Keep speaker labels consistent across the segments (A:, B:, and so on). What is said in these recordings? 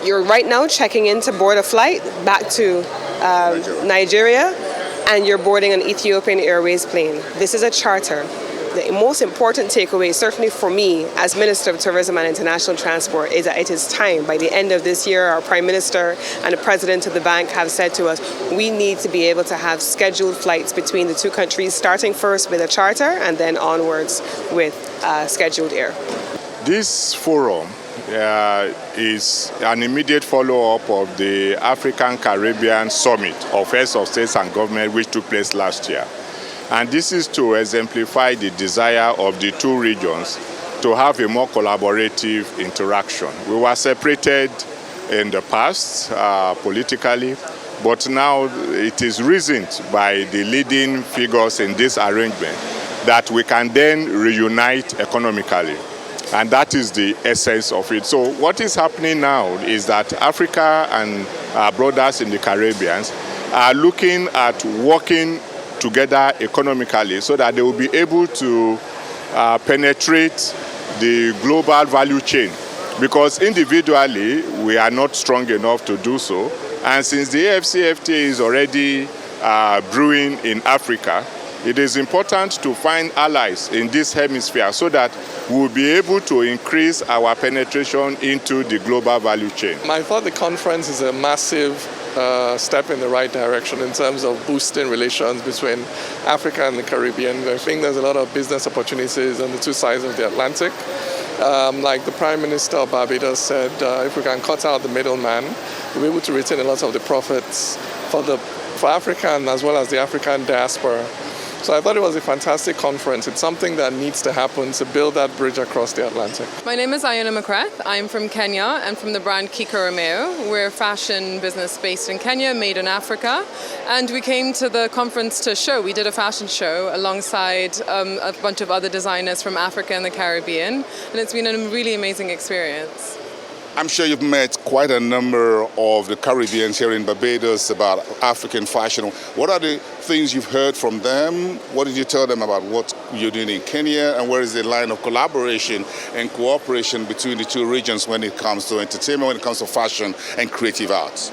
A: you're right now checking in to board a flight back to Nigeria, and you're boarding an Ethiopian Airways plane. This is a charter. The most important takeaway, certainly for me as Minister of Tourism and International Transport, is that it is time. By the end of this year, our Prime Minister and the President of the bank have said to us, we need to be able to have scheduled flights between the two countries, starting first with a charter and then onwards with scheduled air.
B: This forum is an immediate follow-up of the African Caribbean Summit of Heads of States and Government, which took place last year. And this is to exemplify the desire of the two regions to have a more collaborative interaction. We were separated in the past politically, but now it is reasoned by the leading figures in this arrangement that we can then reunite economically. And that is the essence of it. So what is happening now is that Africa and our brothers in the Caribbean are looking at working together economically so that they will be able to penetrate the global value chain, because individually we are not strong enough to do so. And since the AFCFTA is already brewing in Africa, it is important to find allies in this hemisphere so that we will be able to increase our penetration into the global value chain.
C: I thought the conference is a massive step in the right direction in terms of boosting relations between Africa and the Caribbean. I think there's a lot of business opportunities on the two sides of the Atlantic. Like the Prime Minister of Barbados said, if we can cut out the middleman, we'll be able to retain a lot of the profits for Africa and as well as the African diaspora. So I thought it was a fantastic conference. It's something that needs to happen to build that bridge across the Atlantic.
D: My name is Iona McCrath. I'm from Kenya and from the brand Kiko Romeo. We're a fashion business based in Kenya, made in Africa. And we came to the conference to show. We did a fashion show alongside a bunch of other designers from Africa and the Caribbean. And it's been a really amazing experience.
E: I'm sure you've met quite a number of the Caribbeans here in Barbados about African fashion. What are the things you've heard from them? What did you tell them about what you're doing in Kenya? And where is the line of collaboration and cooperation between the two regions when it comes to entertainment, when it comes to fashion and creative arts?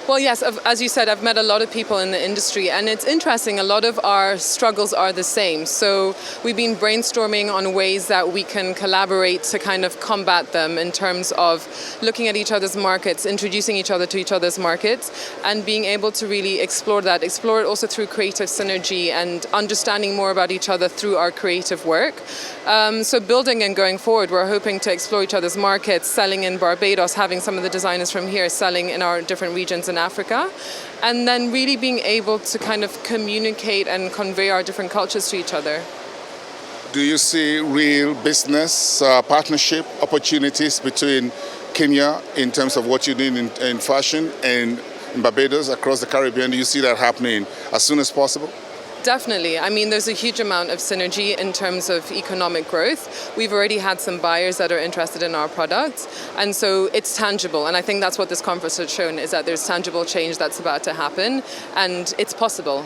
D: Well, yes, as you said, I've met a lot of people in the industry, and it's interesting, a lot of our struggles are the same. So we've been brainstorming on ways that we can collaborate to kind of combat them in terms of looking at each other's markets, introducing each other to each other's markets, and being able to really explore it also through creative synergy and understanding more about each other through our creative work. So building and going forward, we're hoping to explore each other's markets, selling in Barbados, having some of the designers from here selling in our different regions in Africa, and then really being able to kind of communicate and convey our different cultures to each other.
E: Do you see real business partnership opportunities between Kenya in terms of what you're doing in fashion and in Barbados across the Caribbean? Do you see that happening as soon as possible?
D: Definitely. I mean, there's a huge amount of synergy in terms of economic growth. We've already had some buyers that are interested in our products, and so it's tangible. And I think that's what this conference has shown, is that there's tangible change that's about to happen, and it's possible.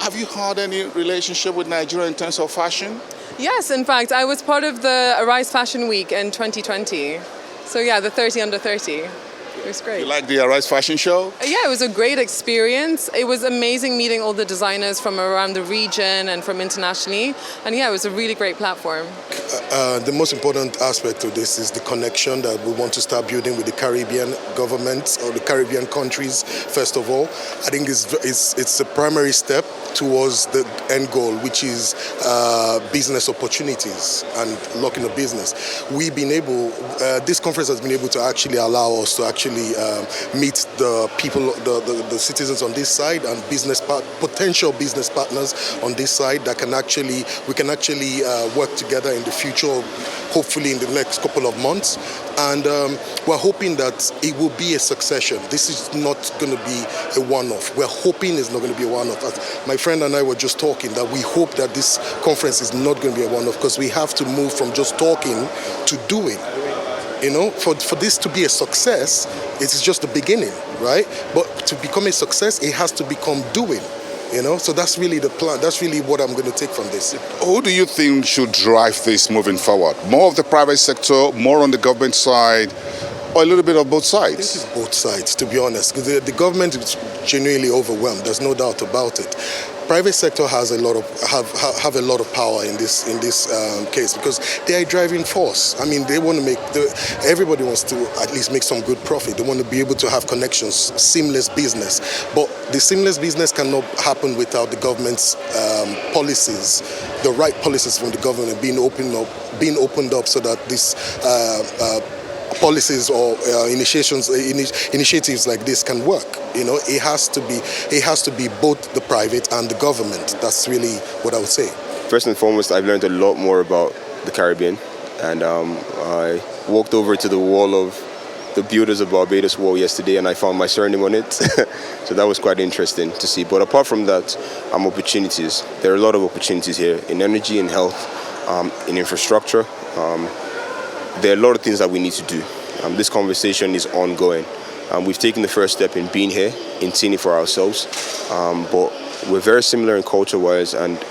E: Have you had any relationship with Nigeria in terms of fashion?
D: Yes, in fact, I was part of the Arise Fashion Week in 2020. So yeah, the 30 under 30. It was great.
E: You like the Arise Fashion Show?
D: Yeah, it was a great experience. It was amazing meeting all the designers from around the region and from internationally. And yeah, it was a really great platform.
F: The most important aspect of this is the connection that we want to start building with the Caribbean governments or the Caribbean countries, first of all. I think it's a primary step towards the end goal, which is business opportunities and locking a business. We've been able, this conference has been able to actually allow us to actually meet the people, the citizens on this side and potential business partners on this side that we can actually work together in the future, hopefully in the next couple of months. And we're hoping that it will be a succession. This is not going to be a one-off. We're hoping it's not going to be a one-off. As my friend and I were just talking, that we hope that this conference is not going to be a one-off, because we have to move from just talking to doing. You know, for this to be a success, it is just the beginning, right? But to become a success, it has to become doing. You know, so that's really the plan. That's really what I'm going to take from this.
E: Who do you think should drive this moving forward? More of the private sector, more on the government side, or a little bit of both sides?
F: Both sides, to be honest. The government is genuinely overwhelmed. There's no doubt about it. Private sector has a lot of have a lot of power in this case because they are a driving force. I mean, they want to make everybody wants to at least make some good profit. They want to be able to have connections, seamless business. But the seamless business cannot happen without the government's policies, the right policies from the government being opened up so that this. Policies or initiatives like this can work. You know, it has to be both the private and the government. That's really what I would say.
G: First and foremost, I've learned a lot more about the Caribbean, and I walked over to the wall of the Builders of Barbados wall yesterday, and I found my surname on it. So that was quite interesting to see. But apart from that, opportunities. There are a lot of opportunities here in energy, in health, in infrastructure. There are a lot of things that we need to do. This conversation is ongoing. We've taken the first step in being here, in seeing it for ourselves. But we're very similar in culture-wise, and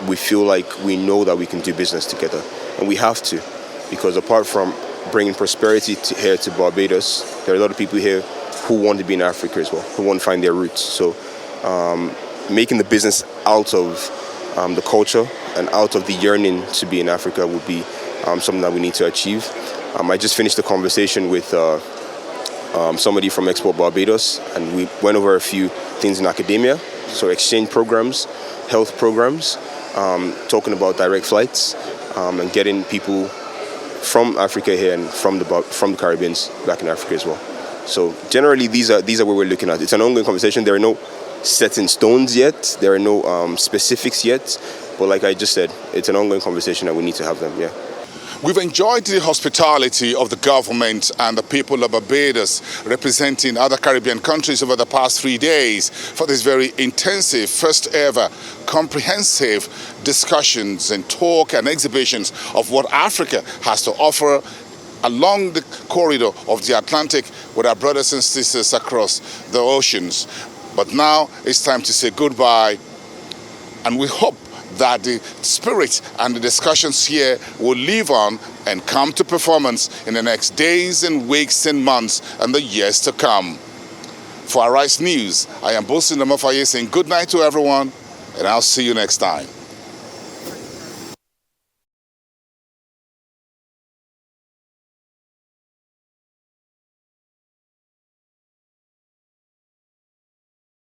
G: we feel like we know that we can do business together. And we have to, because apart from bringing prosperity here to Barbados, there are a lot of people here who want to be in Africa as well, who want to find their roots. So making the business out of the culture and out of the yearning to be in Africa would be something that we need to achieve. I just finished a conversation with somebody from Export Barbados, and we went over a few things in academia, so exchange programs, health programs, talking about direct flights, and getting people from Africa here and from the Caribbean back in Africa as well. So generally, these are what we're looking at. It's an ongoing conversation. There are no set in stones yet. There are no specifics yet. But like I just said, it's an ongoing conversation and we need to have them. Yeah.
E: We've enjoyed the hospitality of the government and the people of Barbados representing other Caribbean countries over the past 3 days for this very intensive, first ever, comprehensive discussions and talk and exhibitions of what Africa has to offer along the corridor of the Atlantic with our brothers and sisters across the oceans. But now it's time to say goodbye, and we hope that the spirit and the discussions here will live on and come to performance in the next days and weeks and months and the years to come. For Arise News, I am Bosin Namofaye saying good night to everyone, and I'll see you next time.